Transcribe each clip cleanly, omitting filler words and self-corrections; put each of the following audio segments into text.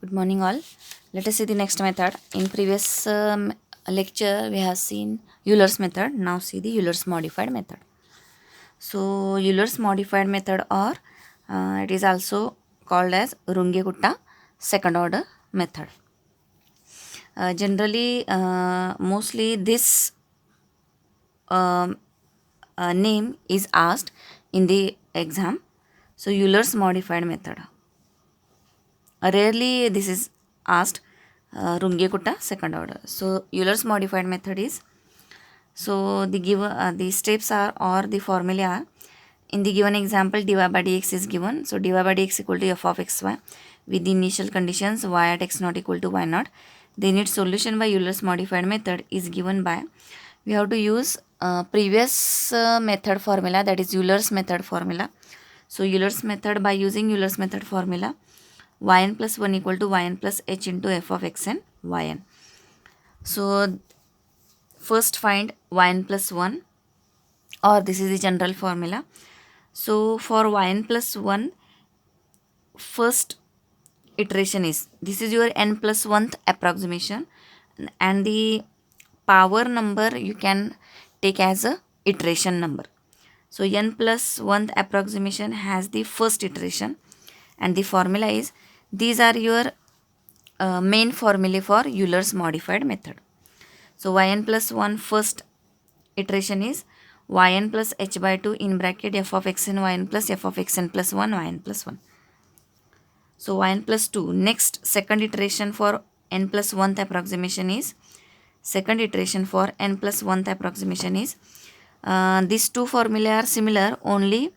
Good morning, all. Let us see the next method. In previous lecture, we have seen Euler's method. Now see the Euler's modified method. So Euler's modified method, or it is also called as Runge-Kutta second order method. Generally, mostly this um, name is asked in the exam. So Euler's modified method. Rarely this is asked. Runge-Kutta second order. So Euler's modified method is, so the given the steps are, or the formula are, in the given example dy by dx is given. So dy by dx equal to f of xy with the initial conditions y at x not equal to y naught. Then its solution by Euler's modified method is given by, we have to use previous method formula, that is Euler's method formula. So Euler's method, by using Euler's method formula, yn plus 1 equal to yn plus h into f of x and yn. So first find yn plus 1, or this is the general formula. So for yn plus 1, first iteration is, this is your n plus 1th approximation, and the power number you can take as a iteration number. So n plus 1th approximation has the first iteration, and the formula is, these are your main formulae for Euler's modified method. So yn plus 1 first iteration is yn plus h by 2 in bracket f of x and yn plus f of xn plus 1 yn plus 1. So yn plus 2. Next second iteration for n plus 1th approximation is, second iteration for n plus 1th approximation is, these two formulae are similar, only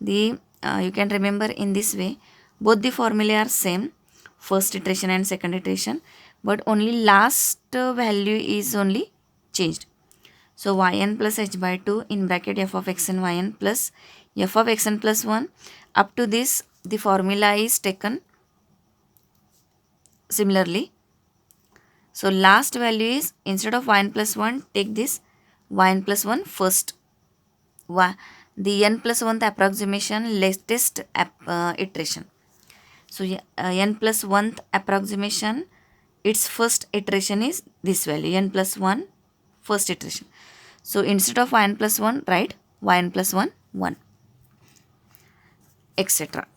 the you can remember in this way, both the formulae are same, first iteration and second iteration, but only last value is only changed. So yn plus h by 2 in bracket f of x and yn plus f of xn plus 1. Up to this, the formula is taken similarly. So last value is, instead of yn plus 1, take this yn plus 1 first. The n plus 1th approximation latest iteration. So n plus 1th approximation, its first iteration is this value, n plus 1 first iteration. So instead of yn plus 1, write yn plus 1 1, etc.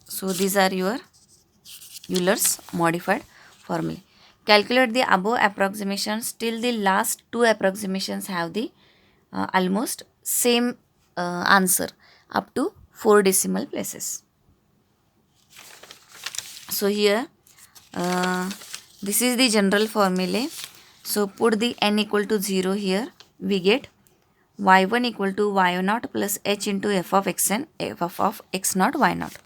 So these are your Euler's modified formula. Calculate the above approximations till the last two approximations have the almost same answer up to 4 decimal places. So here this is the general formula. So put the n equal to 0 here. We get y1 equal to y0 plus h into f of x and f of x naught y naught.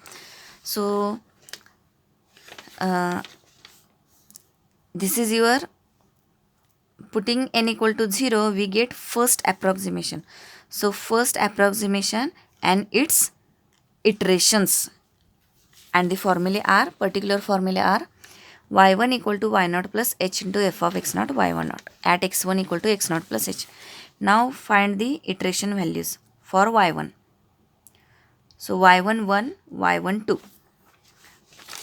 So this is your, putting n equal to 0, we get first approximation. So first approximation and its iterations, and the formulae are, particular formulae are, y1 equal to y0 plus h into f of x naught y1 naught at x1 equal to x naught plus h. Now find the iteration values for y1. So y1 1, y1 2.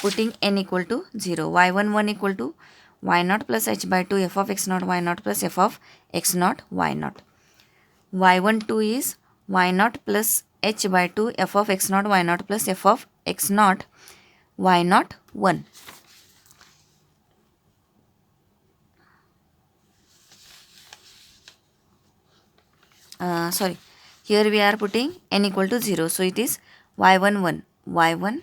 Putting n equal to 0, y1 1 equal to y0 plus h by 2 f of x naught y0 plus f of x naught y0. y1 2 is y0 plus h by 2 f of x naught y0 plus f of x naught y0 1. Sorry, here we are putting n equal to 0. So it is y1 1, y1.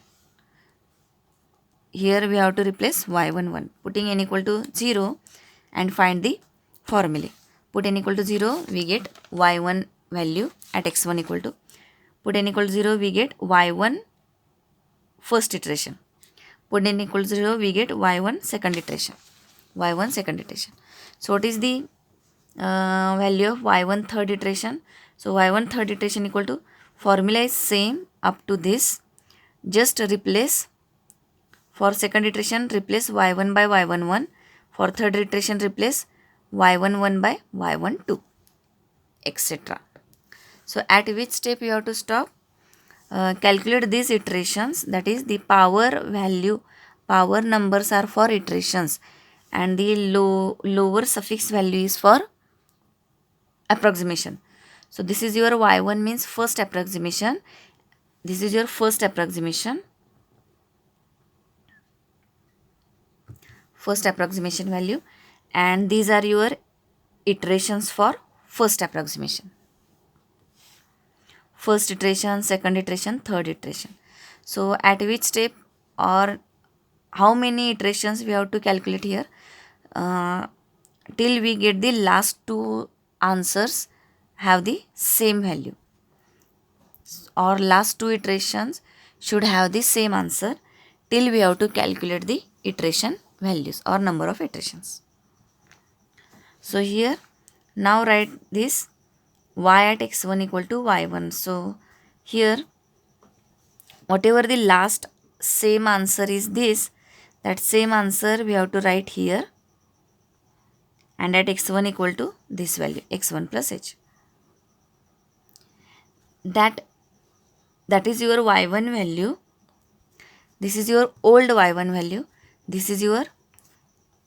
Here we have to replace y1 1. Putting n equal to 0 and find the formula. Put n equal to 0, we get y1 value at x1 equal to. Put n equal to 0, we get y1 first iteration. Put n equal to 0, we get y1 second iteration. y1 second iteration. So what is the value of y1 third iteration? So y1 third iteration equal to, formula is same up to this, just replace, for second iteration replace y1 by y1 1, for third iteration replace y1 1 by y1 2, etc. So at which step you have to stop? Calculate these iterations, that is the power value power numbers are for iterations and the lower suffix value is for approximation. So this is your y1 means first approximation. This is your first approximation. First approximation value, and these are your iterations for first approximation. First iteration, second iteration, third iteration. So at which step or how many iterations we have to calculate here, till we get the last two answers have the same value, or last two iterations should have the same answer, till we have to calculate the iteration values or number of iterations. So here now write this y at x1 equal to y1. So here whatever the last same answer is this, that same answer we have to write here, and at x1 equal to this value x1 plus h. That is your y1 value. This is your old y1 value. This is your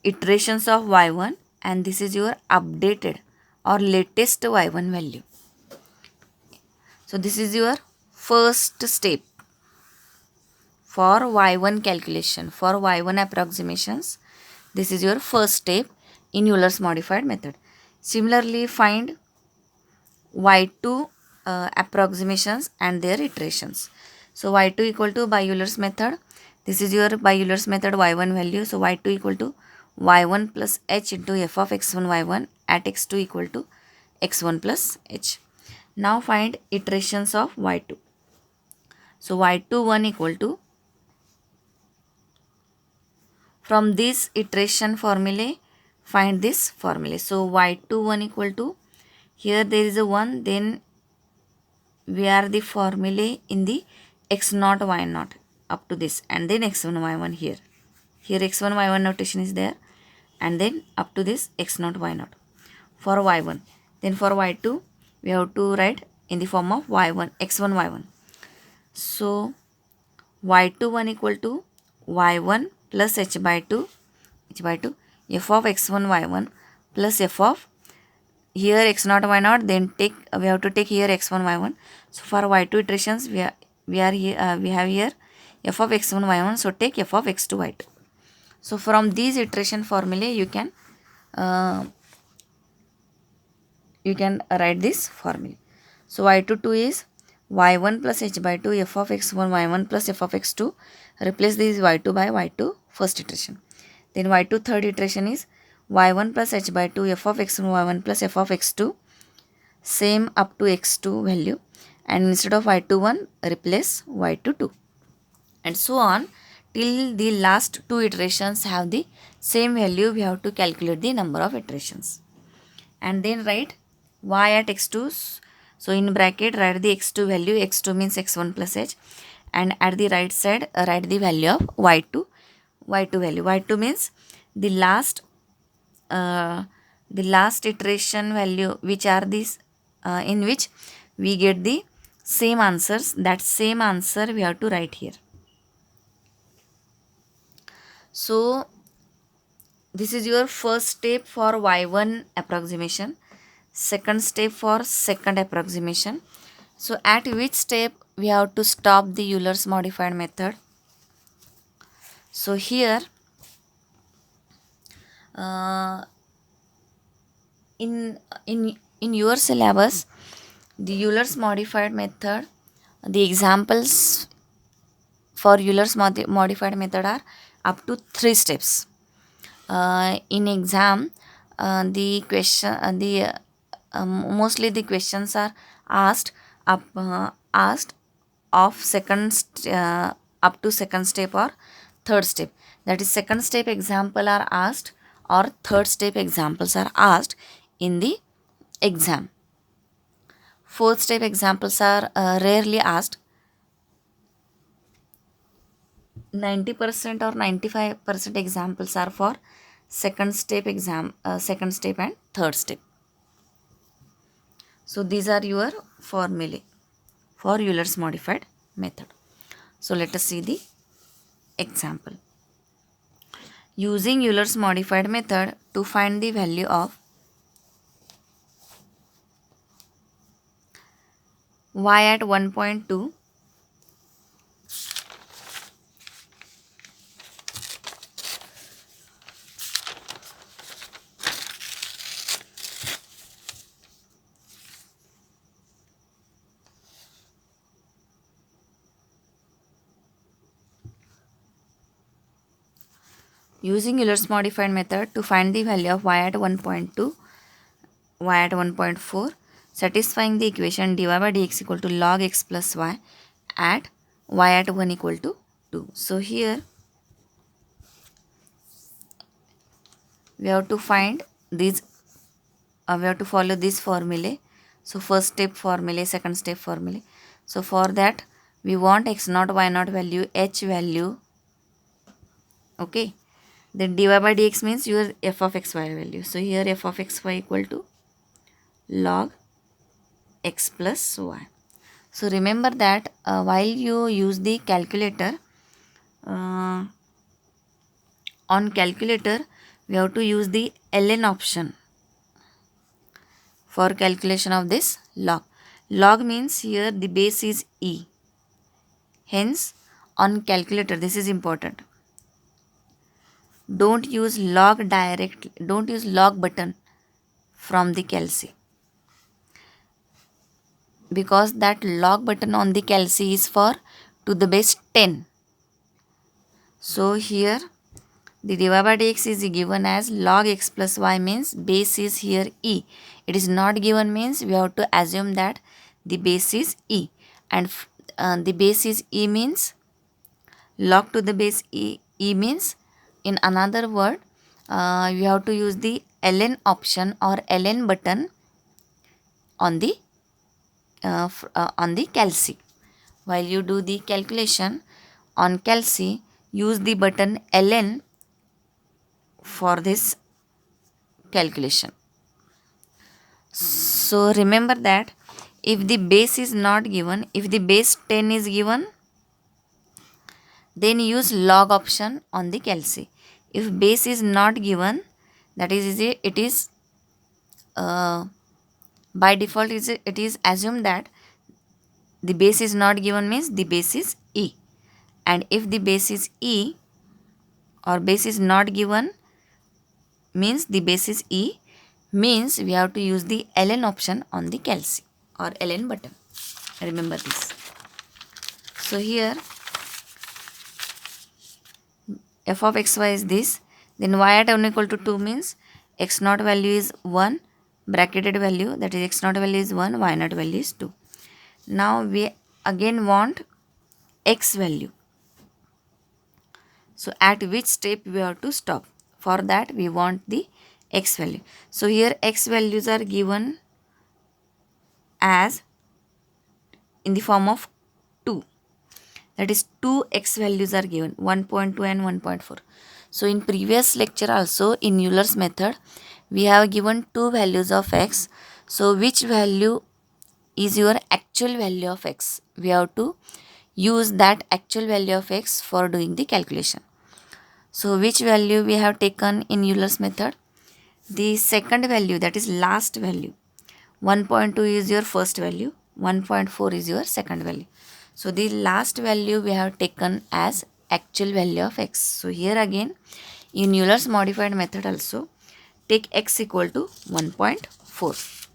iterations of y1, and this is your updated or latest y1 value. So this is your first step for y1 calculation, for y1 approximations. This is your first step in Euler's modified method. Similarly, find y2 approximations and their iterations. So y2 equal to by Euler's method. This is your by Euler's method y1 value. So y2 equal to y1 plus h into f of x1 y1 at x2 equal to x1 plus h. Now find iterations of y2. So y2 1 equal to, from this iteration formulae find this formula. So y2 1 equal to, here there is a 1, then we are the formulae in the x0 y0 up to this, and then x1 y1 here. Here x1 y1 notation is there, and then up to this x0 y0 for y1. Then for y2 we have to write in the form of y1 x1 y1. So y2 1 equal to y1 plus h by 2 f of x1 y1 plus f of, here x0 y0, then we have to take here x1 y1. So for y2 iterations we have here f of x1 y1, so take f of x2 y2. So from these iteration formulae you can write this formula. So y2 2 is y1 plus h by 2 f of x1 y1 plus f of x2. Replace this y2 by y2 first iteration. Then y2 third iteration is y1 plus h by 2 f of x1 y1 plus f of x2, same up to x2 value, and instead of y2 1 replace y2 2, and so on till the last two iterations have the same value. We have to calculate the number of iterations and then write y at x2. So in bracket write the x2 value, x2 means x1 plus h, and at the right side write the value of y2 value. Y2 means the last iteration value, which are these in which we get the same answers. That same answer we have to write here. So this is your first step for y1 approximation, second step for second approximation. So at which step we have to stop the Euler's modified method? So here in your syllabus, the Euler's modified method, the examples for Euler's modified method are up to 3 steps. In exam, the question mostly the questions are asked of second up to second step or third step. That is, second step example are asked or third step examples are asked in the exam. Fourth step examples are rarely asked. 90% or 95% examples are for second step exam, second step and third step. So these are your formulae for Euler's modified method. So let us see the example. Using Euler's modified method to find the value of y at 1.2, using Euler's modified method to find the value of y at 1.2, y at 1.4, satisfying the equation dy by dx equal to log x plus y at y at 1 equal to 2. So here we have to find these, we have to follow this formulae. So first step formulae, second step formulae. So for that we want x naught y naught value, h value, okay. Then dy by dx means your f of x y value. So here f of x y equal to log x plus y. So remember that while you use the calculator, uh, on calculator we have to use the ln option for calculation of this log. Log means here the base is e. Hence on calculator, this is important, don't use log directly, don't use log button from the calc, because that log button on the calc is for to the base 10. So here the dy by dx is given as log x plus y, means base is here e. It is not given means we have to assume that the base is e, and the base is e means log to the base e means, in another word, you have to use the ln option or ln button on the calc. While you do the calculation on calc, use the button ln for this calculation. So remember that if the base is not given, if the base 10 is given, then use log option on the calc. If base is not given, that is it is by default it is assumed that the base is not given means the base is e, and if the base is e or base is not given means the base is e, means we have to use the ln option on the calc or ln button. Remember this. So here f of xy is this, then y at 1 equal to 2 means x naught value is 1, bracketed value, that is x naught value is 1, y naught value is 2. Now we again want x value. So at which step we have to stop? For that we want the x value. So here x values are given as in the form of 2. That is 2 x values are given, 1.2 and 1.4. So in previous lecture also in Euler's method we have given 2 values of x. So which value is your actual value of x? We have to use that actual value of x for doing the calculation. So which value we have taken in Euler's method? The second value, that is last value. 1.2 is your first value, 1.4 is your second value. So the last value we have taken as actual value of x. So here again in Euler's modified method also take x equal to 1.4.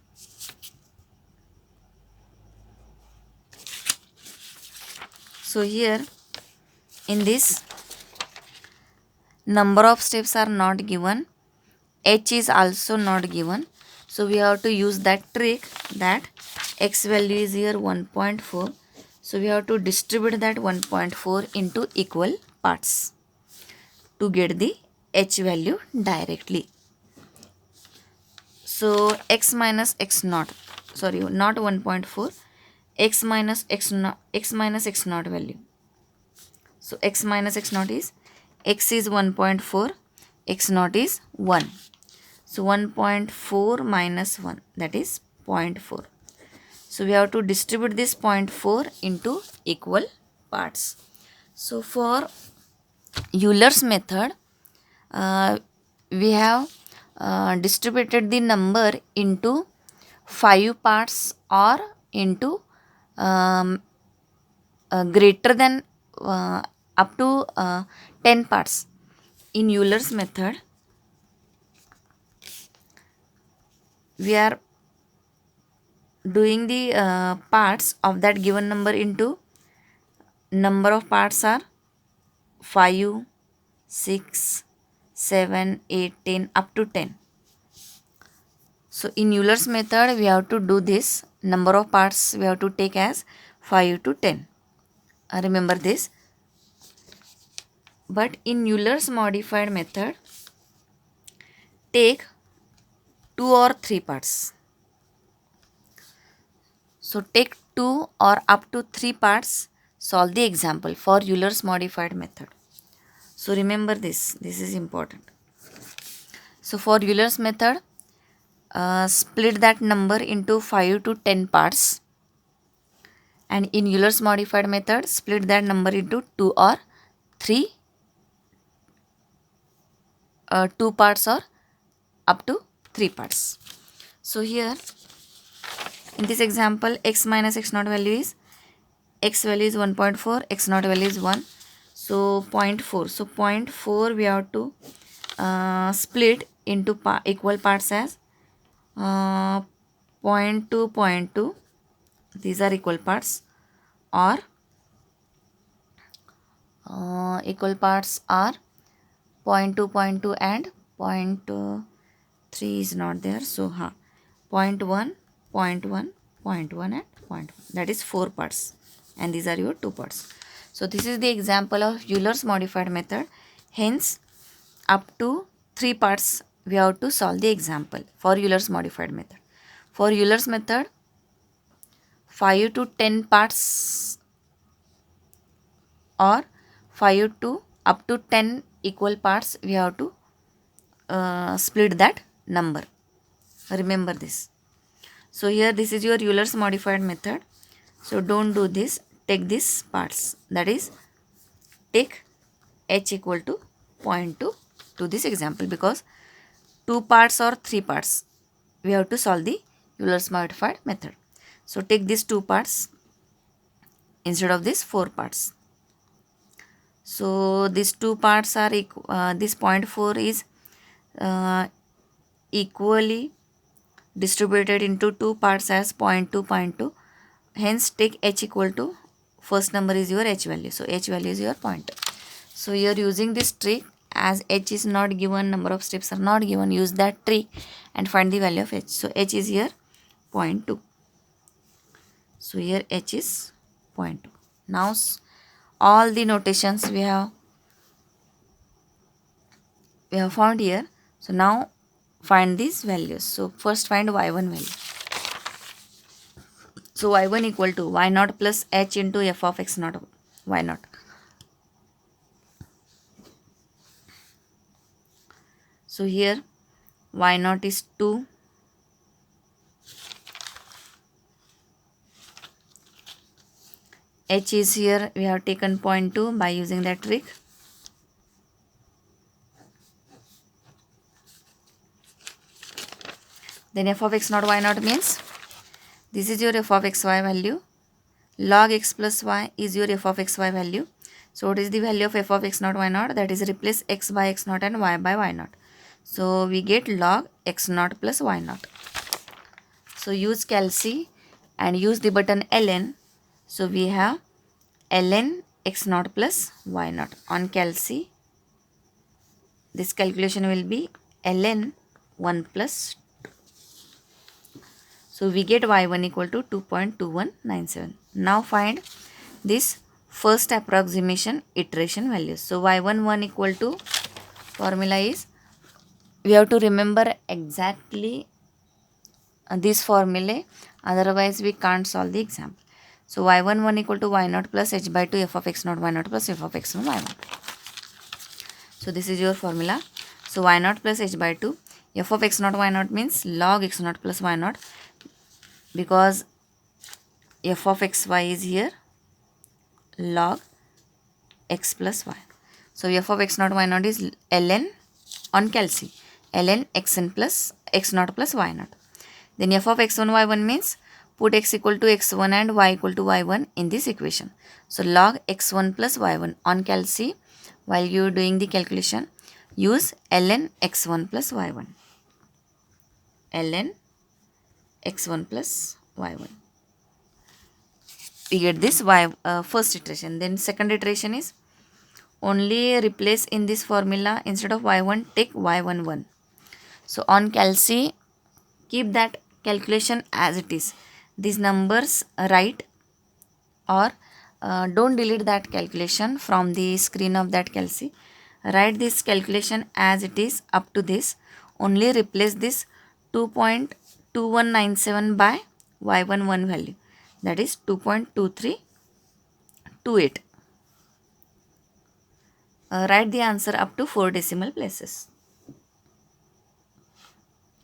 So here in this number of steps are not given, h is also not given. So we have to use that trick that x value is here 1.4. So we have to distribute that 1.4 into equal parts to get the h value directly. So x minus x naught, sorry, not 1.4, x minus x naught value. So x minus x naught is, x is 1.4, x naught is 1. So 1.4 minus 1, that is 0.4. So we have to distribute this 0.4 into equal parts. So for Euler's method, we have distributed the number into 5 parts or into um, greater than up to 10 parts. In Euler's method, we are doing the parts of that given number into number of parts are 5, 6, 7, 8, 10 up to 10. So in Euler's method, we have to do this number of parts we have to take as 5 to 10. Remember this. But in Euler's modified method, take 2 or 3 parts. So take 2 or up to 3 parts, solve the example for Euler's modified method. So remember this is important. So for Euler's method, split that number into 5 to 10 parts, and in Euler's modified method, split that number into 2 or 3 2 parts or up to 3 parts. So here in this example, x minus x naught value is, x value is 1.4, x naught value is 1. So 0.4. So 0.4 we have to split into equal parts as 0.2, 0.2. These are equal parts, or equal parts are 0.2, 0.2 and 0.3 is not there. So 0.1, 0.1, 0.1 and 0.1. That is 4 parts, and these are your 2 parts. So this is the example of Euler's modified method. Hence, up to 3 parts we have to solve the example for Euler's modified method. For Euler's method, 5 to 10 parts or 5 to up to 10 equal parts we have to split that number. Remember this. So here this is your Euler's modified method. So don't do this. Take these parts. That is, take h equal to 0.2 to this example, because 2 parts or 3 parts we have to solve the Euler's modified method. So take these 2 parts instead of these 4 parts. So these 2 parts are this 0.4 is equally distributed into 2 parts as 0.2, 0.2. Hence take h equal to, first number is your h value. So h value is your 0.2. So you are using this trick. As h is not given, number of steps are not given, use that trick and find the value of h. So h is here 0.2. So here h is 0.2. Now all the notations we have found here. So now find these values. So first find y1 value. So y1 equal to y naught plus h into f of x naught y naught. So here y naught is 2, h is here we have taken 0.2 by using that trick. Then f of x naught y naught means this is your f of xy value. Log x plus y is your f of xy value. So what is the value of f of x naught y naught? That is, replace x by x naught and y by y naught. So we get log x naught plus y naught. So use calci and use the button ln. So we have ln x naught plus y naught. On calci, this calculation will be ln 1 plus 2. So we get y1 equal to 2.2197. Now find this first approximation iteration values. So y11 equal to, formula is, we have to remember exactly this formula, otherwise we can't solve the example. So y11 equal to y naught plus h by 2 f of x naught y naught plus f of x naught y naught. So this is your formula. So y naught plus h by 2, f of x naught y naught means log x naught plus y naught, because f of xy is here log x plus y. So f of x naught y naught is ln on calc ln xn plus x naught plus y naught. Then f of x1 y1 means put x equal to x1 and y equal to y1 in this equation. So log x1 plus y1 on calc while you are doing the calculation, use ln x1 plus y1. ln x1 plus y1. We get this first iteration. Then second iteration is only replace in this formula instead of y1 take y11. So on calc keep that calculation as it is. These numbers write or don't delete that calculation from the screen of that calc. Write this calculation as it is up to this. Only replace this 2.2197 by y11 value, that is 2.2328. Write the answer up to 4 decimal places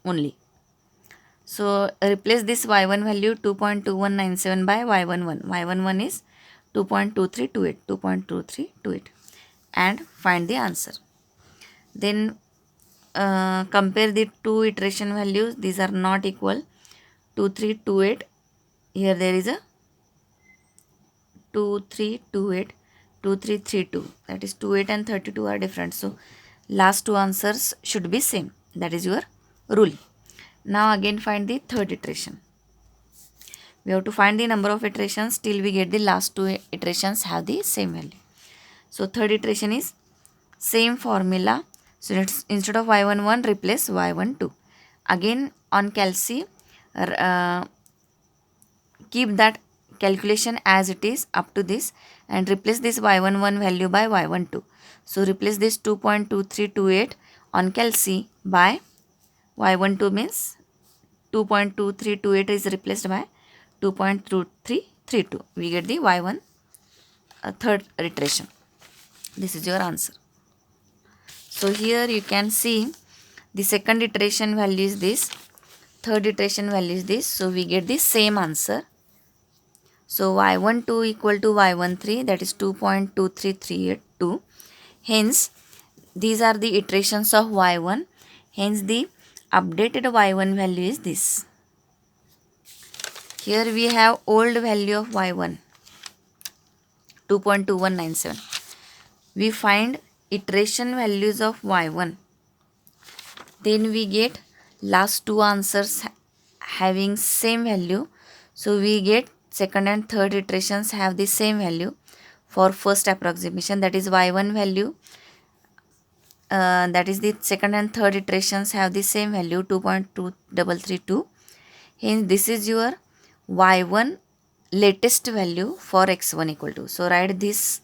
only. So replace this y1 value 2.2197 by y11. y11 is 2.2328 and find the answer. Then compare the two iteration values. These are not equal. 2328, here there is a 2328, 2332, that is 28 and 32 are different. So last two answers should be same. That is your rule. Now again find the third iteration. We have to find the number of iterations till we get the last two iterations have the same value. So third iteration is same formula. So instead of y11 replace y12. Again on calc keep that calculation as it is up to this and replace this y11 value by y12. So replace this 2.2328 on calc by y12 means 2.2328 is replaced by 2.2332. We get the y1 third iteration. This is your answer. So here you can see the second iteration value is this, third iteration value is this. So we get the same answer. So y12 equal to y13, that is 2.2332. Hence these are the iterations of y1. Hence the updated y1 value is this. Here we have old value of y1 2.2197. We find iteration values of y1. Then we get last two answers having same value. So we get second and third iterations have the same value for first approximation, that is y1 value. That is the second and third iterations have the same value 2.2332. Hence this is your y1 latest value for x1 equal to. So write this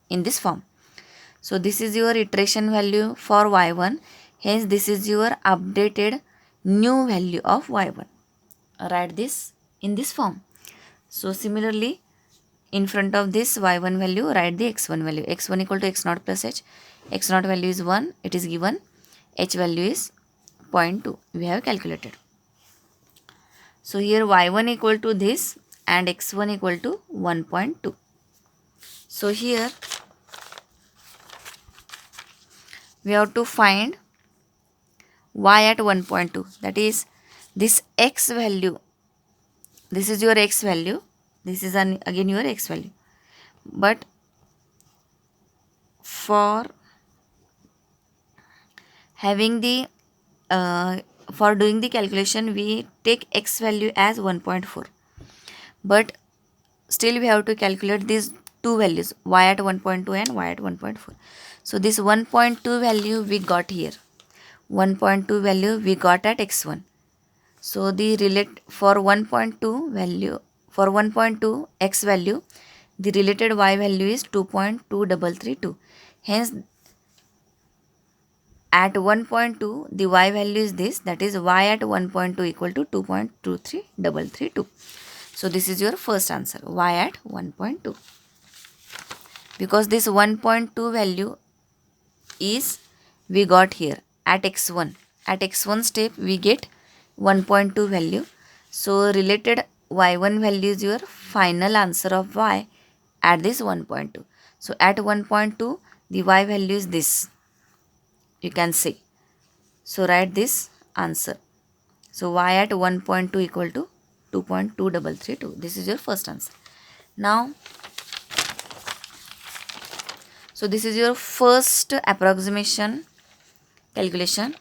in this form. So this is your iteration value for y1. Hence this is your updated new value of y1. Write this in this form. So similarly in front of this y1 value write the x1 value. x1 equal to x naught plus h. X naught value is 1. It is given. H value is 0.2. We have calculated. So here y1 equal to this and x1 equal to 1.2. So here we have to find y at 1.2, that is this x value. This is your x value. This is again your x value. But for having the for doing the calculation we take x value as 1.4. But still we have to calculate these two values, y at 1.2 and y at 1.4. So this 1.2 value we got here. 1.2 value we got at x1. So the for 1.2 value, for 1.2 x value, the related y value is 2.2332. Hence at 1.2 the y value is this, that is y at 1.2 equal to 2.23332. So this is your first answer, y at 1.2. Because this 1.2 value is we got here at x1. At x1 step we get 1.2 value. So related y1 value is your final answer of y at this 1.2. So at 1.2 the y value is this. You can see So write this answer. So y at 1.2 equal to 2.2332. This is your first answer. Now, so this is your first approximation calculation.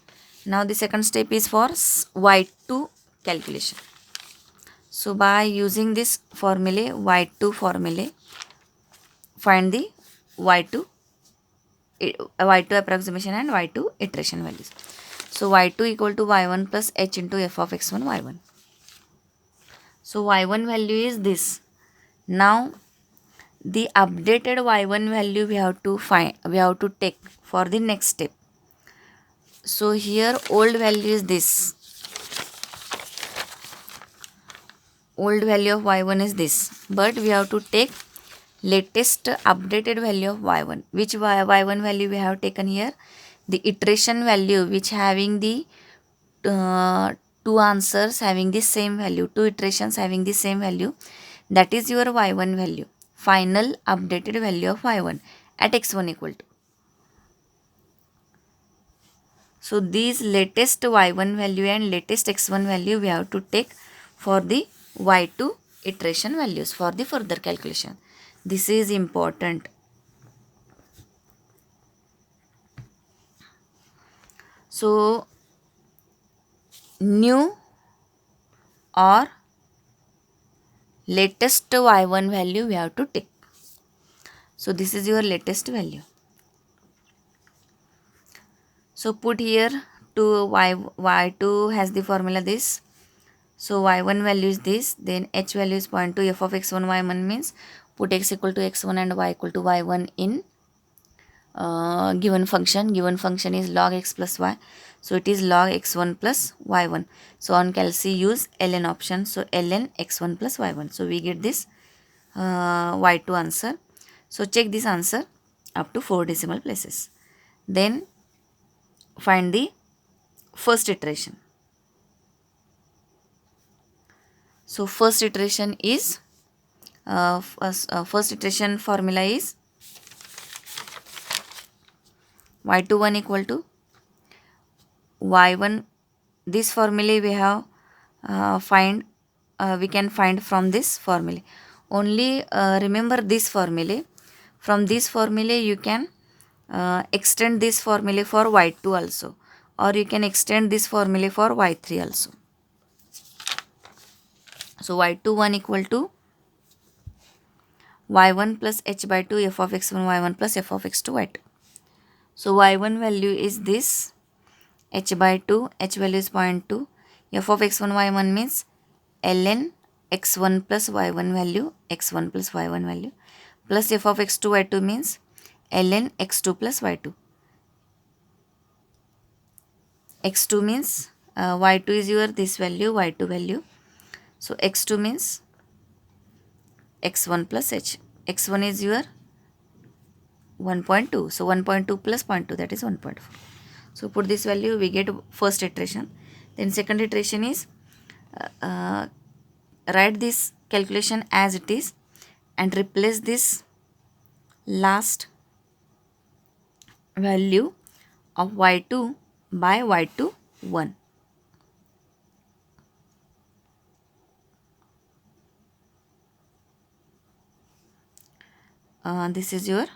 Now the second step is for y2 calculation. So by using this formula, y2 formula, find the y2 y2 approximation and y2 iteration values. So y2 equal to y1 plus h into f of x1 y1. So y1 value is this. Now the updated y1 value we have to take for the next step. So here old value is this. Old value of y1 is this, but we have to take latest updated value of y1. Which y1 value we have taken here? The iteration value which having the two answers having the same value, two iterations having the same value, that is your y1 value, final updated value of y1 at x1 equal to. So these latest y1 value and latest x1 value we have to take for the y2 iteration values for the further calculation. This is important. So new or latest y1 value we have to take. So this is your latest value. So put here to y2 has the formula this. So y1 value is this, then h value is 0.2, f of x1 y1 means put x equal to x1 and y equal to y1 in given function. Given function is log x plus y. So it is log x1 plus y1. So on calci use ln option. So ln x1 plus y1. So we get this y2 answer. So check this answer up to 4 decimal places. Then find the first iteration. So first iteration is first iteration formula is y21 equal to y1. This formula we have we can find from this formula. Only remember this formula. From this formula you can extend this formula for y2 also, or you can extend this formula for y3 also. So y21 equal to y1 plus h by 2 f of x1 y1 plus f of x2 y2. So y1 value is this, h by 2, h value is 0.2, f of x1 y1 means ln x1 plus y1 value, x1 plus y1 value, plus f of x2 y2 means ln x2 plus y2. x2 means y2 is your this value, y2 value. So x2 means x1 plus h. x1 is your 1.2. So 1.2 plus 0.2, that is 1.4. So put this value, we get first iteration. Then second iteration is write this calculation as it is and replace this last value of y2 by y2 1. This is your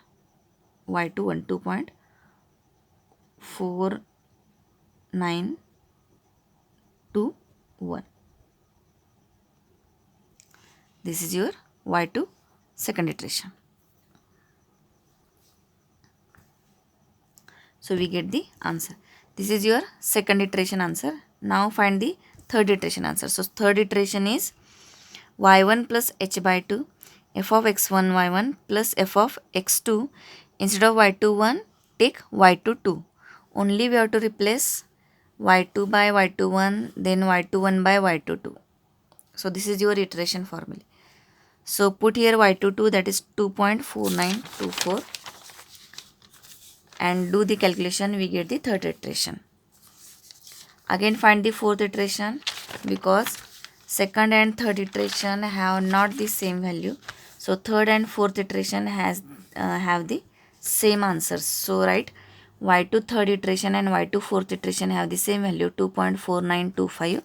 y2 1, 2.4921. This is your y2 second iteration. So we get the answer. This is your second iteration answer. Now find the third iteration answer. So third iteration is y1 plus h by 2 f of x1 y1 plus f of x2. Instead of y2 1, take y2 2. Only we have to replace y2 by y2 1, then y2 1 by y2 2. So this is your iteration formula. So put here y2 2, that is 2.4924, and do the calculation. We get the third iteration. Again find the fourth iteration, because second and third iteration have not the same value. So third and fourth iteration has have the same answers. So write y2 third iteration and y2 fourth iteration have the same value 2.4925.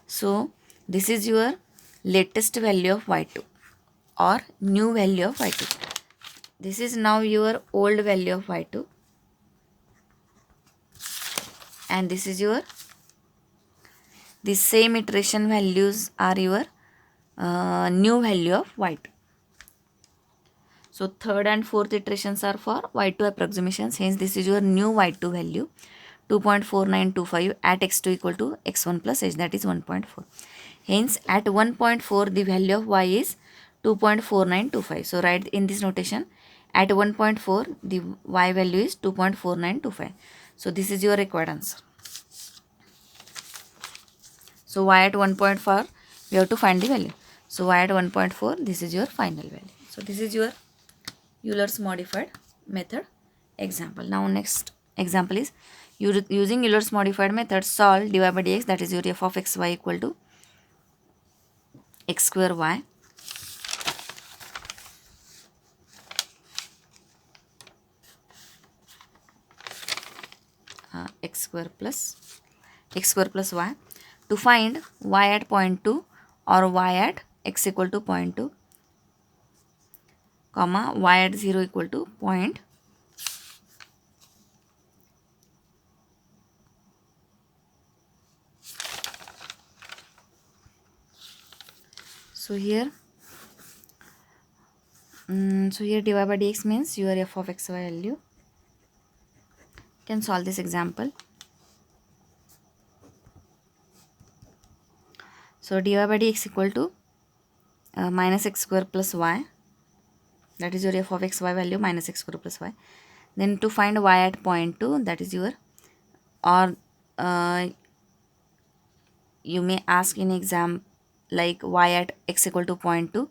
So this is your latest value of y2 or new value of y2. This is now your old value of y2 and this is your the same iteration values are your new value of y2. So third and fourth iterations are for y2 approximations. Hence this is your new y2 value 2.4925 at x2 equal to x1 plus h, that is 1.4. Hence at 1.4 the value of y is 2.4925. So write in this notation at 1.4 the y value is 2.4925. So this is your required answer. So y at 1.4 we have to find the value. So y at 1.4 this is your final value. So this is your Euler's modified method example. Now next example is using Euler's modified method solve dy by dx, that is your f of x y equal to x square y x square plus y to find y at point 2 or y at x equal to point 2 comma y at 0 equal to point. So here dy by dx means your f of x y value. Can solve this example. So dy by dx equal to minus x square plus y, that is your f of x y value minus x square plus y. Then to find y at point 2, that is your, or you may ask in exam like y at x equal to point 2,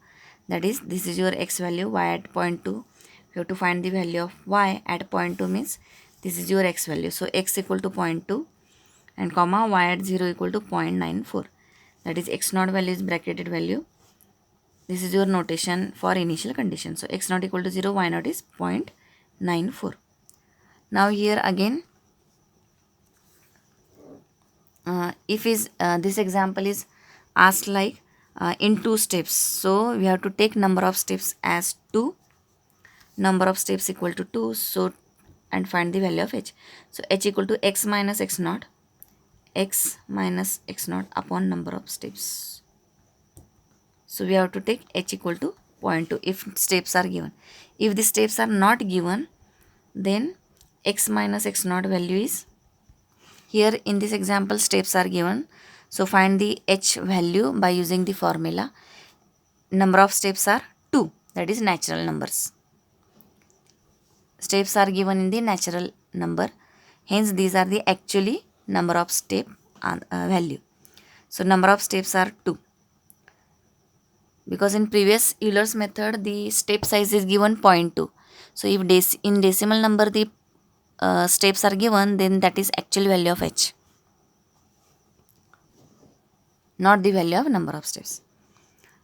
that is this is your x value y at point 2. You have to find the value of y at point 2 means this is your x value. So x equal to 0.2 and comma y at 0 equal to 0.94, that is x naught value is bracketed value. This is your notation for initial condition. So x naught equal to 0, y naught is 0.94. Now here again if is this example is asked like in 2 steps. So we have to take number of steps as 2, number of steps equal to 2. So and find the value of h. So h equal to x minus x naught upon number of steps. So we have to take h equal to 0.2 if steps are given. If the steps are not given, then x minus x naught value is, here in this example steps are given. So find the h value by using the formula. Number of steps are 2, that is natural numbers. Steps are given in the natural number, hence these are the actually number of step value. So number of steps are 2, because in previous Euler's method the step size is given 0.2. So if in decimal number the steps are given, then that is actual value of h, not the value of number of steps.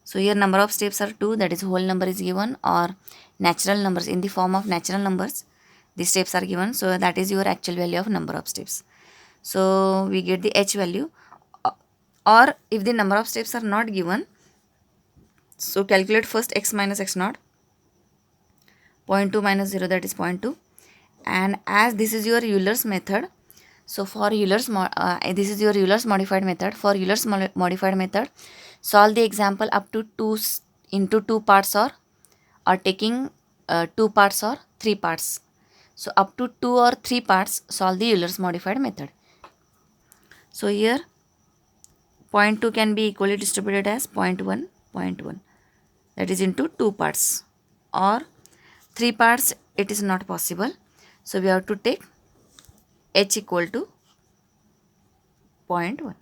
So here number of steps are 2, that is whole number is given, or natural numbers in the form of natural numbers the steps are given. So that is your actual value of number of steps. So we get the h value, or if the number of steps are not given, so calculate first x minus x naught, 0.2 minus 0, that is 0.2. And as this is your Euler's method, so for Euler's this is your Euler's modified method. For Euler's modified method, solve the example up to 2 parts or taking 2 parts or 3 parts. So up to 2 or 3 parts solve the Euler's modified method. So here 0.2 can be equally distributed as 0.1, 0.1, that is into 2 parts, or 3 parts it is not possible. So we have to take h equal to 0.1.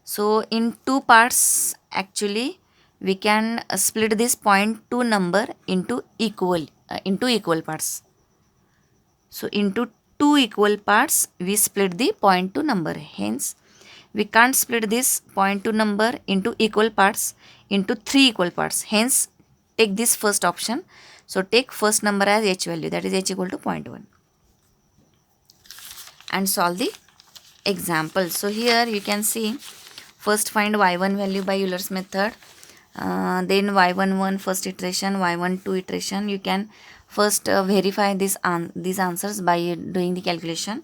So in 2 parts actually we can split this 0.2 number into equal parts. So into 2 equal parts we split the 0.2 number. Hence we can't split this 0.2 number into equal parts into 3 equal parts. Hence take this first option. So take first number as h value, that is h equal to 0.1, and solve the example. So here you can see, first find y1 value by Euler's method, then y11 first iteration, y12 iteration. You can first verify these answers by doing the calculation.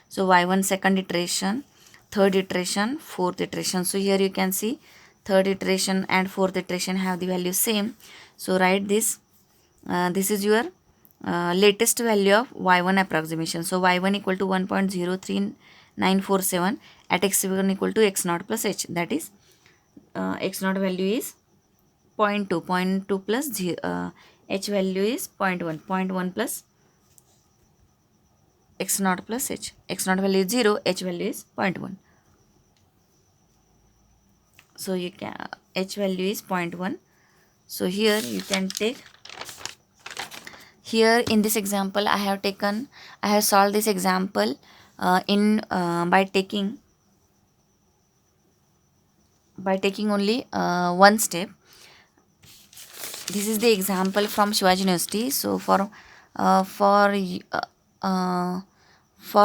So y1 second iteration, third iteration, fourth iteration. So here you can see third iteration and fourth iteration have the value same. So write this. This is your latest value of y1 approximation. So y1 equal to 1.03947 at x1 equal to x0 plus h. That is x0 value is 0.2 plus h value is 0.1 plus x0 plus h. x0 value is 0, h value is 0.1. So you can h value is 0.1. So here you can take, here in this example I have solved this example by taking only one step. This is the example from Shivaji University. So for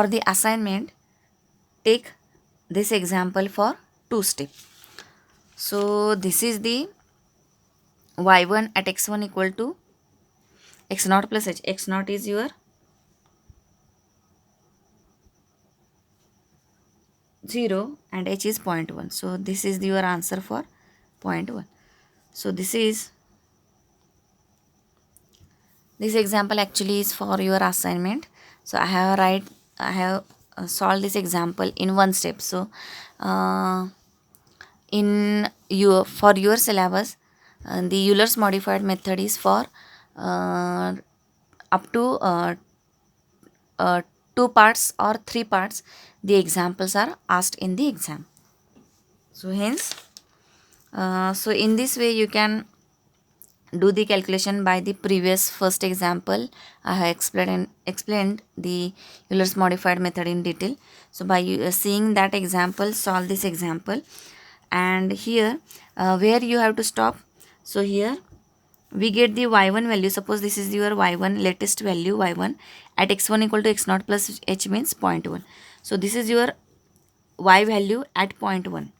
the assignment, take this example for 2 steps. So this is the y1 at x1 equal to x0 plus h. x0 is your 0 and h is 0.1. So this is your answer for 0.1. So this example actually is for your assignment. So I have solved this example in one step. So for your syllabus, the Euler's modified method is for up to 2 parts or 3 parts. The examples are asked in the exam. So hence, so in this way you can do the calculation by the previous first example. I have explained the Euler's modified method in detail. So by seeing that example, solve this example. And here where you have to stop. So here we get the y1 value. Suppose this is your y1 latest value, y1 at x1 equal to x0 plus h means 0.1. So this is your y value at 0.1,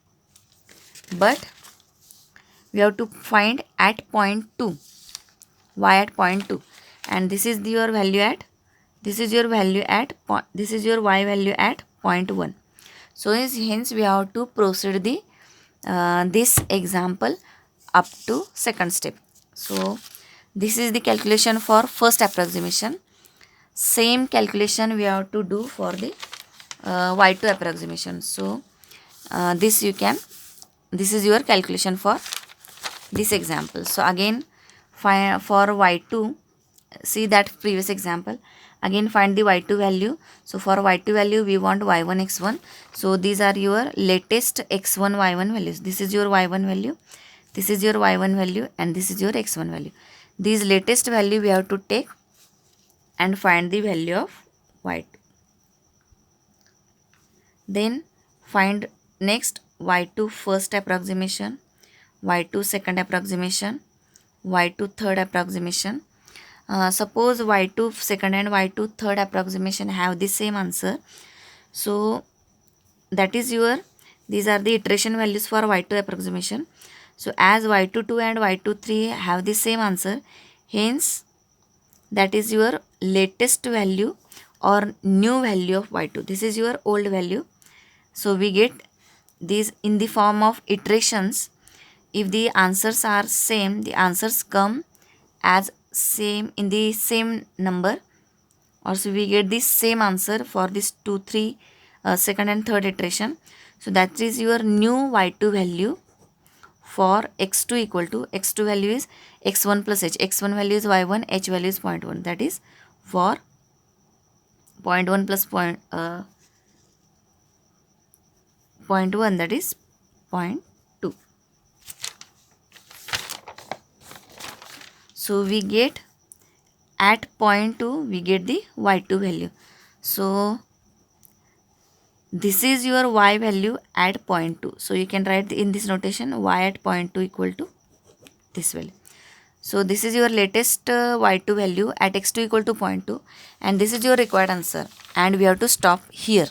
but we have to find at 0.2, y at 0.2, and this is your value at, this is your y value at 0.1. So hence we have to proceed the this example up to second step. So this is the calculation for first approximation. Same calculation we have to do for the y2 approximation. So this is your calculation for this example. So again for y2, see that previous example, again find the y2 value. So for y2 value we want y1 x1. So these are your latest x1 y1 values. This is your y1 value, this is your y1 value, and this is your x1 value. These latest value we have to take and find the value of y2. Then find next y2 first approximation, y2 second approximation, y2 third approximation. Suppose y2 second and y2 third approximation have the same answer. So that is your, these are the iteration values for y2 approximation. So as y22 and y23 have the same answer, hence that is your latest value or new value of y2. This is your old value. So we get these in the form of iterations. If the answers are same, the answers come as same in the same number. Also we get the same answer for this 2, 3 second and third iteration. So that is your new y2 value for x2 equal to, x2 value is x1 plus h. x1 value is y1, h value is 0.1. That is for 0.1 plus 0.1, that is 0.2. So we get at 0.2 we get the y2 value. So this is your y value at 0.2. So you can write in this notation y at 0.2 equal to this value. So this is your latest y2 value at x2 equal to 0.2, and this is your required answer, and we have to stop here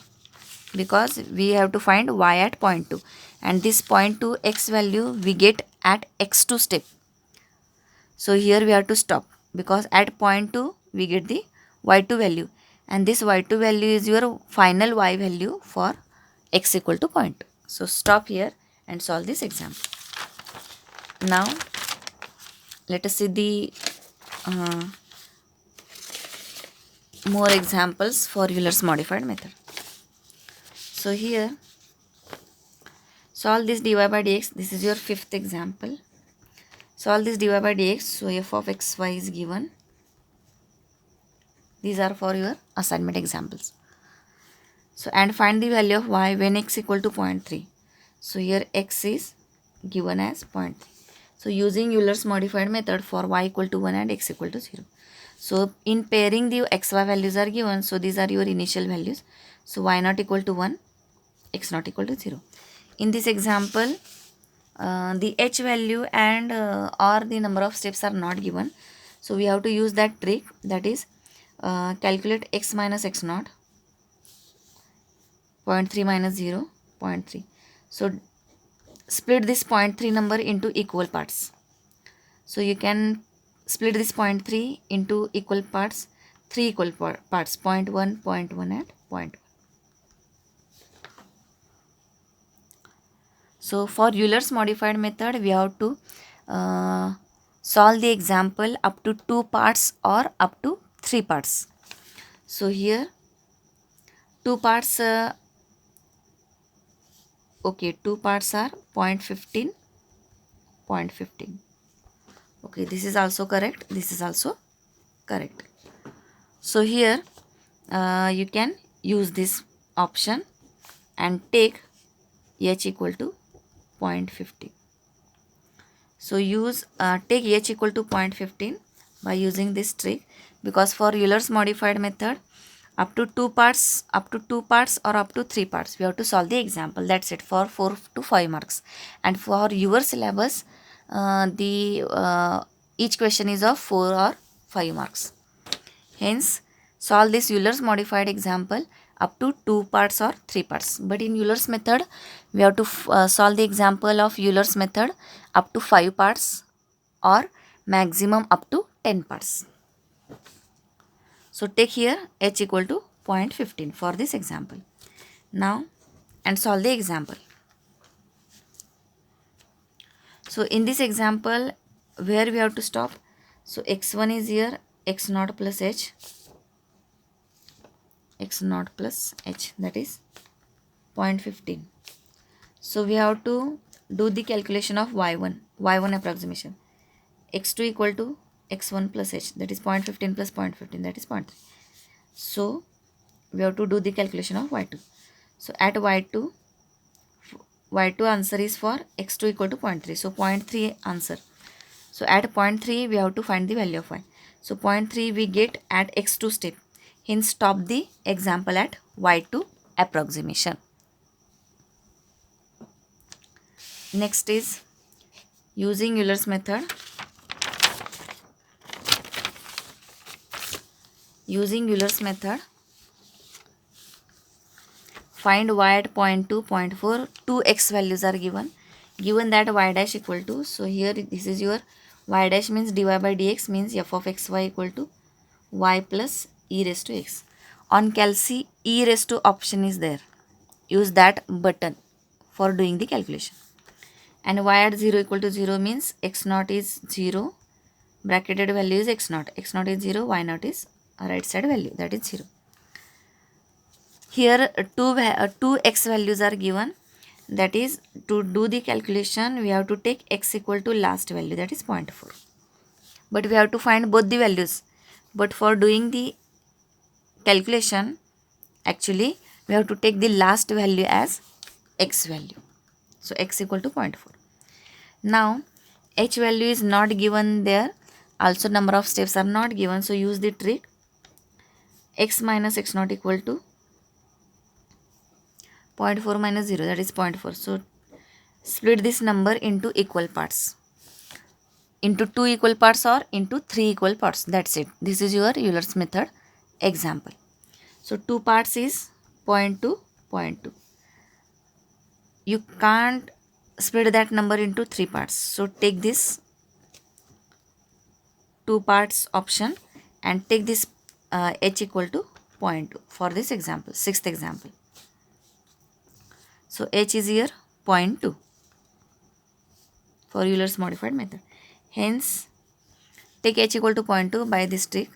because we have to find y at 0.2, and this 0.2 x value we get at x2 step. So here we have to stop because at 0.2 we get the y2 value, and this y2 value is your final y value for x equal to 0.2. So stop here and solve this example. Now let us see the more examples for Euler's modified method. So here solve this dy by dx. This is your fifth example. Solve this dy by dx. So f of xy is given. These are for your assignment examples. So and find the value of y when x equal to 0.3. So here x is given as 0.3. So using Euler's modified method for y equal to 1 and x equal to 0. So in pairing the xy values are given. So these are your initial values. So y not equal to 1, x not equal to 0. In this example, the h value and or the number of steps are not given. So we have to use that trick, that is calculate x minus x naught, 0.3 minus 0, 0.3. So split this 0.3 number into equal parts. So you can split this 0.3 into equal parts, 3 equal parts, 0.1, 0.1 and 0.1. So for Euler's modified method, we have to solve the example up to 2 parts or up to 3 parts. So here 2 parts, okay, 2 parts are 0.15, 0.15. Okay, this is also correct. This is also correct. So here you can use this option and take h equal to 0.15. So use take h equal to 0.15 by using this trick, because for Euler's modified method up to 2 parts or up to 3 parts we have to solve the example. That's it for 4 to 5 marks. And for your syllabus each question is of 4 or 5 marks. Hence solve this Euler's modified example up to 2 parts or 3 parts. But in Euler's method we have to solve the example of Euler's method up to 5 parts or maximum up to 10 parts. So take here h equal to 0.15 for this example. Now and solve the example. So in this example where we have to stop, so x1 is here, x naught plus h, x naught plus h, that is 0.15. So we have to do the calculation of y1 approximation. x2 equal to x1 plus h, that is 0.15 plus 0.15, that is 0.3. So we have to do the calculation of y2. So at y2 answer is for x2 equal to 0.3. So 0.3 answer. So at 0.3 we have to find the value of y. So 0.3 we get at x2 step. Hence stop the example at y2 approximation. Next is using Euler's method. Using Euler's method, find y at 0.2, 0.4, 2x values are given. Given that y dash equal to, so here this is your y dash means dy by dx means f of xy equal to y plus e raised to x. On calci, e raised to option is there. Use that button for doing the calculation. And y at 0 equal to 0 means x naught is 0. Bracketed value is x naught. X naught is 0, y naught is right side value, that is 0. Here two x values are given, that is to do the calculation we have to take x equal to last value, that is 0.4. But we have to find both the values. But for doing the calculation actually we have to take the last value as x value. So x equal to 0.4. Now h value is not given there. Also number of steps are not given. So use the trick. X minus x naught equal to 0.4 minus 0, that is 0.4. So split this number into equal parts. into 2 equal parts or into 3 equal parts. That's it. This is your Euler's method example. So 2 parts is 0.2, 0.2. You can't split that number into 3 parts. So take this 2 parts option and take this h equal to 0.2 for this example, sixth example. So h is here 0.2 for Euler's modified method. Hence, take h equal to 0.2 by this trick,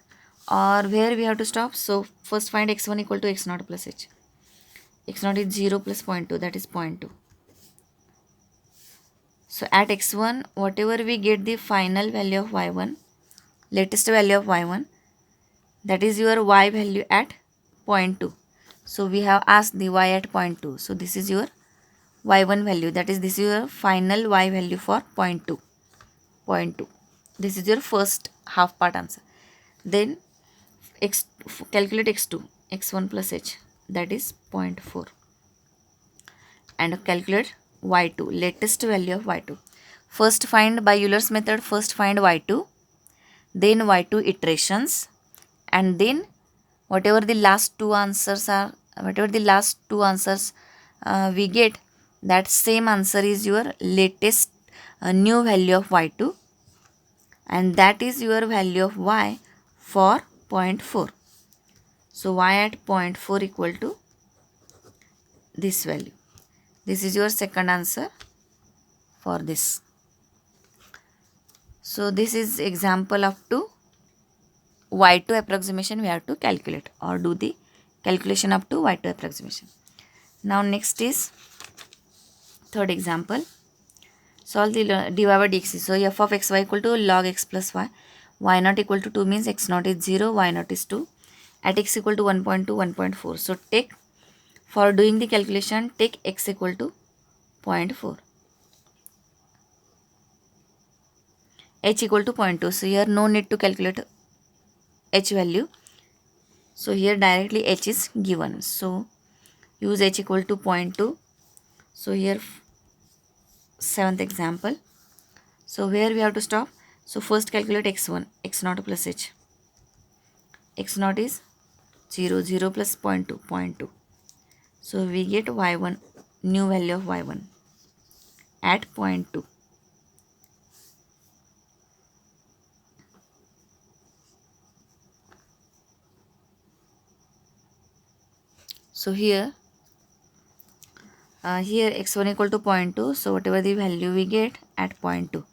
or where we have to stop. So first find x1 equal to x0 plus h. x0 is 0 plus 0.2, that is 0.2. So at x1, whatever we get the final value of y1, latest value of y1, that is your y value at 0.2. So we have asked the y at 0.2. So this is your y1 value, that is this is your final y value for 0.2. 0.2. This is your first half part answer. Then calculate x2, x1 plus h, that is 0.4. And calculate y2, latest value of y2. First find by Euler's method, first find y2, then y2 iterations, and then whatever the last two answers are, we get, that same answer is your latest new value of y2, and that is your value of y for 0.4. So y at 0.4 equal to this value. This is your second answer for this. So this is example up to y2 approximation we have to calculate, or do the calculation up to y2 approximation. Now next is third example. Solve the dy by dx. So f of xy equal to log x plus y. Y naught equal to 2 means x naught is 0, y naught is 2. At x equal to 1.2, 1.4. So take, for doing the calculation, take x equal to 0.4. H equal to 0.2. So here no need to calculate h value. So here directly h is given. So use h equal to 0.2. So here seventh example. So where we have to stop? So first calculate x1, x0 plus h. x0 is 0, 0 plus 0.2, 0.2. So we get y1, new value of y1 at 0.2. So here x1 equal to 0.2. So whatever the value we get at 0.2.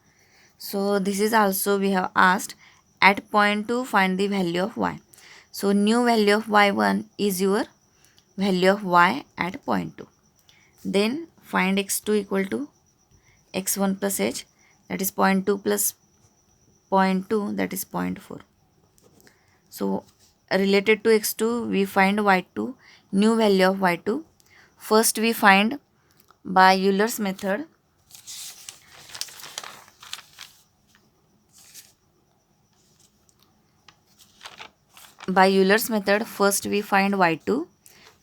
So this is also we have asked at 0.2 find the value of y. So new value of y1 is your value of y at 0.2. Then find x2 equal to x1 plus h, that is 0.2 plus 0.2, that is 0.4. So related to x2 we find y2, new value of y2. First we find by Euler's method. By Euler's method, first we find y2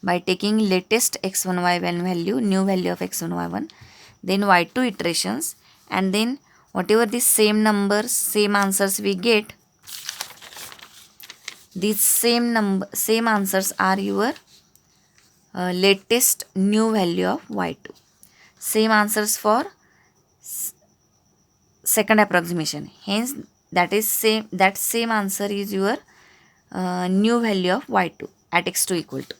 by taking latest x1 y1 value, new value of x1 y1, then y2 iterations, and then whatever the same numbers, same answers we get, these same answers are your latest new value of y2. Same answers for second approximation. Hence that same answer is your new value of y2 at x2 equal to.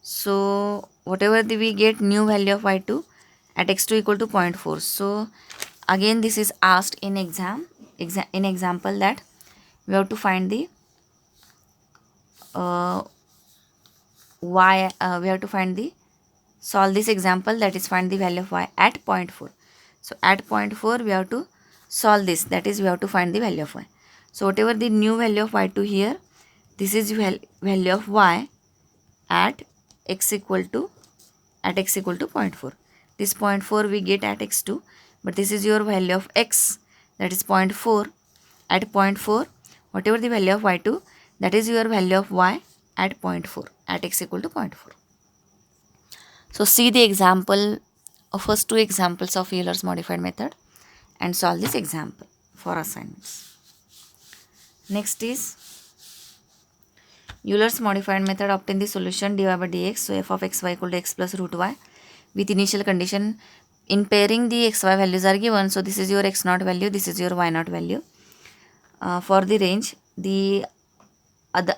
So whatever we get new value of y2 at x2 equal to 0.4. So again this is asked in example that we have to find the we have to find the solve this example, that is find the value of y at 0.4. So at 0.4 we have to solve this, that is we have to find the value of y. So whatever the new value of y2 here, this is value of y at x equal to 0.4. This 0.4 we get at x2, but this is your value of x, that is 0.4. At 0.4, whatever the value of y2, that is your value of y at 0.4, at x equal to 0.4. So see the example of first two examples of Euler's modified method. and solve this example for assignments. Next is Euler's modified method. Obtain the solution dy by dx. So f of xy equal to x plus root y with initial condition. In pairing, the xy values are given. So this is your x naught value, this is your y naught value. For the range, the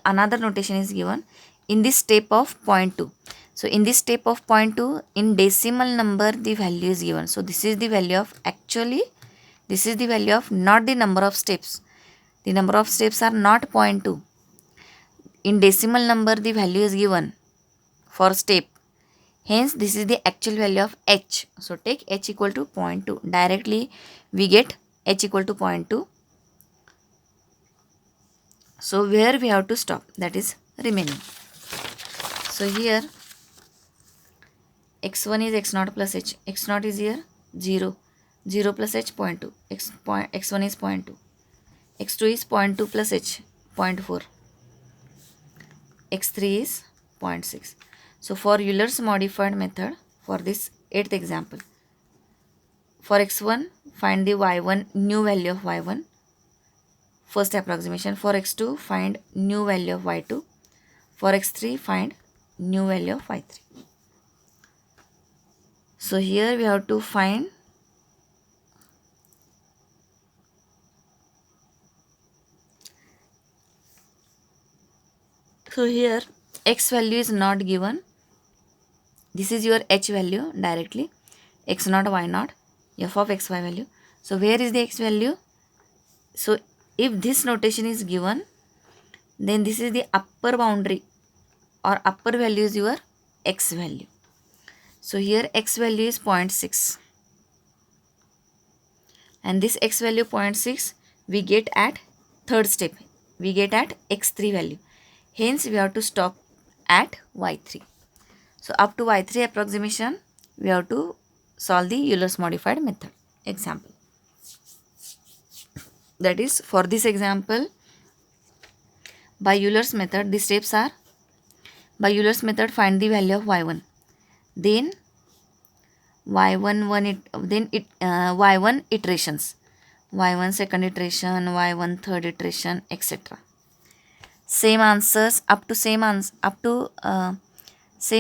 another notation is given in this step of 0.2. So in this step of 0.2, in decimal number the value is given. So this is the value of, actually this is the value of, not the number of steps. The number of steps are not 0.2. In decimal number the value is given for step. Hence this is the actual value of h. So take h equal to 0.2. Directly we get h equal to 0.2. So where we have to stop, that is remaining. So here x1 is x naught plus h. X naught is here 0. 0 plus h 0.2. X1 is 0.2. x2 is 0.2 plus h 0.4. x3 is 0.6. So for Euler's modified method, for this 8th example, for x1 find the y1 new value of y1, first approximation. For x2 find new value of y2. For x3 find new value of y3. So here we have to find so here x value is not given. This is your h value directly, x naught, y naught, f of xy value. So where is the x value? So if this notation is given, then this is the upper boundary or upper value is your x value. So here x value is 0.6 and this x value 0.6 we get at third step, we get at x3 value. Hence we have to stop at y3. So up to y3 approximation we have to solve the Euler's modified method example. That is, for this example, by Euler's method the steps are: by Euler's method find the value of y1, then y1 iterations, y1 second iteration, y1 third iteration, etc. Same answers, up to same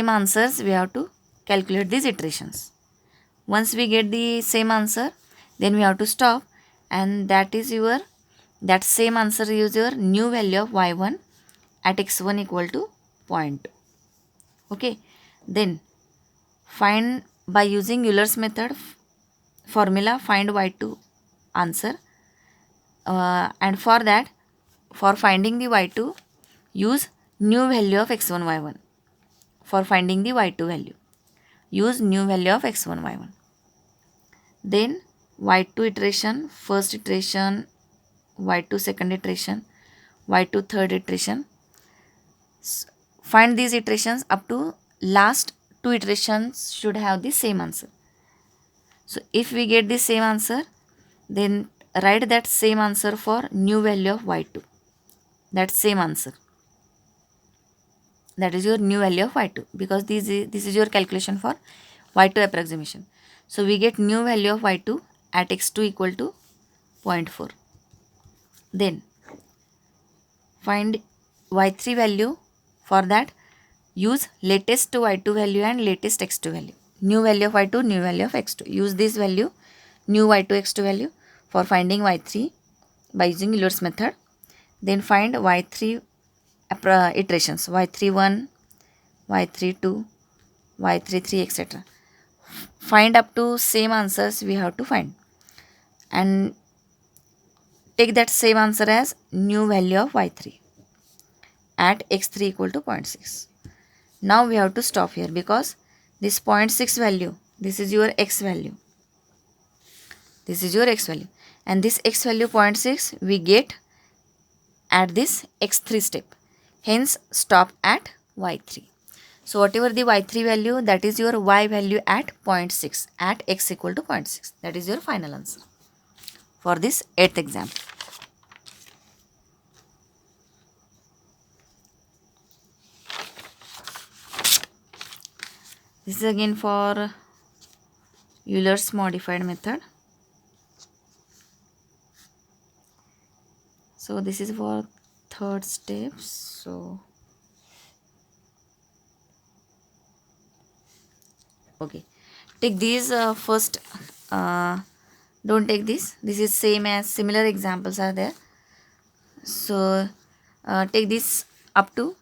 answers we have to calculate these iterations. Once we get the same answer, then we have to stop, and that same answer is your new value of y1 at x1 equal to 0.2. Okay, then find, by using Euler's method formula, find y2 answer, and for that, for finding the y2, use new value of x1 y1. For finding the y2 value, use new value of x1 y1. Then y2 iteration, first iteration, y2 second iteration, y2 third iteration. Find these iterations up to last 2 iterations should have the same answer. So if we get the same answer, then write that same answer for new value of y2. That same answer, that is your new value of y2, because this is your calculation for y2 approximation. So we get new value of y2 at x2 equal to 0.4. Then find y3 value. For that, use latest y2 value and latest x2 value. New value of y2, new value of x2. Use this value, new y2 x2 value, for finding y3 by using Euler's method. Then find y3 iterations, y31, y32, y33, etc. Find up to same answers we have to find, and take that same answer as new value of y3 at x3 equal to 0.6. Now we have to stop here, because this 0.6 value, this is your x value, this is your x value, and this x value 0.6 we get at this x3 step. Hence stop at y3. So whatever the y3 value, that is your y value at 0.6 at x equal to 0.6. That is your final answer for this 8th example. This is again for Euler's modified method. So this is for third step. So okay, take these first. Don't take this is same as similar examples are there. So take this up to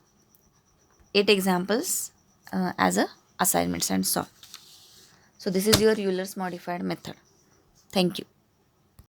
8 examples as a assignments and solve. So this is your Euler's modified method. Thank you.